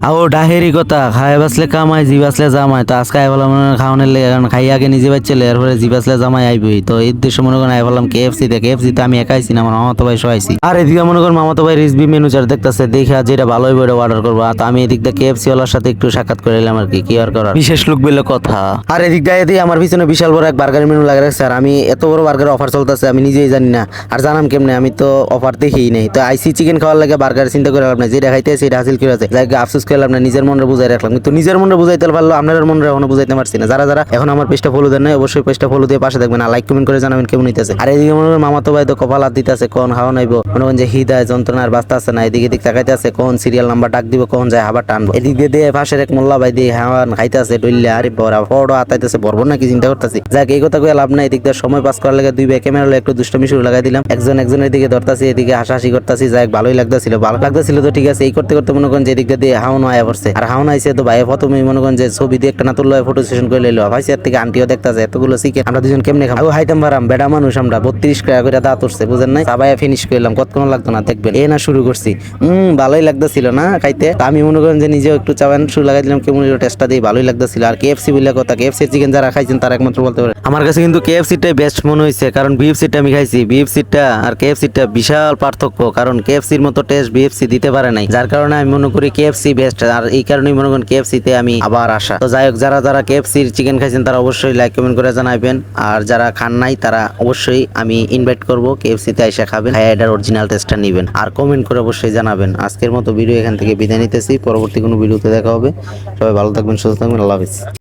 আও ডাহেরি কথা খাই বাসলে কামাই জি বাসলে জামাই তো আজকে আই বললাম খাওয়ানোর লেগে কারণ খাই আগে নিজে বাচ্চালে এরপরে জি বাসলে জামাই আইবই তো এই উদ্দেশ্য মনে করেন আই বললাম কেএফসি তে কেএফসি তো আমি একাইছি না আমার মামাতো ভাই সবাইছি আর এদিকে মনে করেন মামাতো ভাই রিসবি মেনু চার দেখতেছে দেখে যেটা ভালো হইব ওটা অর্ডার করবো তো আমি এদিক দিয়ে কেএফসি ওয়ালার সাথে একটু সাক্ষাৎ করে এলাম আর কি আর করার বিশেষ লোক বলে কথা আর এদিক দিয়ে আমার পিছনে বিশাল বড় এক বার্গার মেনু লাগে রাখছে আর আমি এত বড় বার্গার অফার চলতেছে আমি নিজেই জানি না আর জানাম কেমনে আমি তো অফার দেখেই নেই তো আইসি চিকেন খাওয়ার লাগে বার্গার চিন্তা করে লাভ নাই যেটা খাইতে সেটা হাসিল করে আছে যাকে আফসোস করলাম না নিজের মনে বুঝাই রাখলাম কিন্তু নিজের মনে বুঝাইতে পারলো আপনার মনে এখনো বুঝাইতে পারছি না যারা যারা এখন আমার পেজটা ফলো দেন না অবশ্যই পেজটা ফলো দিয়ে পাশে দেখবেন আর লাইক কমেন্ট করে জানাবেন কেমন হইতেছে আর এদিকে মনে করেন মামাতো ভাই তো কপাল হাত দিতেছে কোন হাওয়া নাইবো মনে করেন যে হৃদয় যন্ত্রণার বাস্তা আছে না এদিকে দিক তাকাইতে আছে কোন সিরিয়াল নাম্বার ডাক দিব কোন যায় আবার টানবো এদিক দিয়ে পাশের এক মোল্লা ভাই দিয়ে হাওয়ান খাইতে আছে ডইলে আরে বড় ফটো আতাইতেছে বরবর নাকি চিন্তা করতেছি যাক এই কথা কয়ে লাভ নাই এদিক দিয়ে সময় পাস করার লাগে দুই ভাই ক্যামেরা একটু দুষ্টমি শুরু লাগাই দিলাম একজনের দিকে ধরতাছি এদিকে হাসাহাসি করতেছি যাক ভালোই লাগতেছিল তো ঠিক আছে এই করতে করতে মনে করেন যে এদিক দিয়ে হাওন আয়া পড়ছে আর হাওন আইছে তো ভাই প্রথমেই মনে করেন যে ছবি দিয়ে একটা না তুললো ফটো সেশন করে লইলো ভাই এর থেকে আন্টিও দেখতেছে এতগুলো চিকেন আমরা দুজন কেমনে খাবো হাইতাম বারাম বেটা মানুষ আমরা 32 টাকা করে দাঁত উঠছে বুঝেন নাই সবাই ফিনিশ করলাম কতক্ষণ লাগতো না দেখবেন এ না শুরু করছি ভালোই লাগতেছিল না খাইতে আমি মনে করেন যে নিজেও একটু চাওয়ান শুরু লাগাই দিলাম কেমন টেস্টটা দিয়ে ভালোই লাগতেছিল আর কেএফসি বলে কথা কেএফসি চিকেন যারা খাইছেন তারা একমাত্র বলতে পারে আমার কাছে কিন্তু কেএফসিটাই বেস্ট মনে হয়েছে কারণ বিএফসিটা আমি খাইছি বিএফসিটা আর কেএফসিটা বিশাল পার্থক্য কারণ কেএফসির মতো টেস্ট বিএফসি দিতে পারে নাই যার কারণে আমি মনে করি কেএফসি বেস্ট আর এই কারণেই মনে করেন কেএফসি তে আমি আবার আসা তো যাই হোক যারা যারা কেএফসির চিকেন খাইছেন তারা অবশ্যই লাইক কমেন্ট করে জানাবেন আর যারা খান নাই তারা অবশ্যই আমি ইনভাইট করব কেএফসি তে এসে খাবেন খাই এটার অরিজিনাল টেস্টটা নেবেন আর কমেন্ট করে অবশ্যই জানাবেন আজকের মতো ভিডিও এখান থেকে বিদায় নিতেছি পরবর্তী কোনো ভিডিওতে দেখা হবে সবাই ভালো থাকবেন সুস্থ থাকবেন আল্লাহ হাফেজ।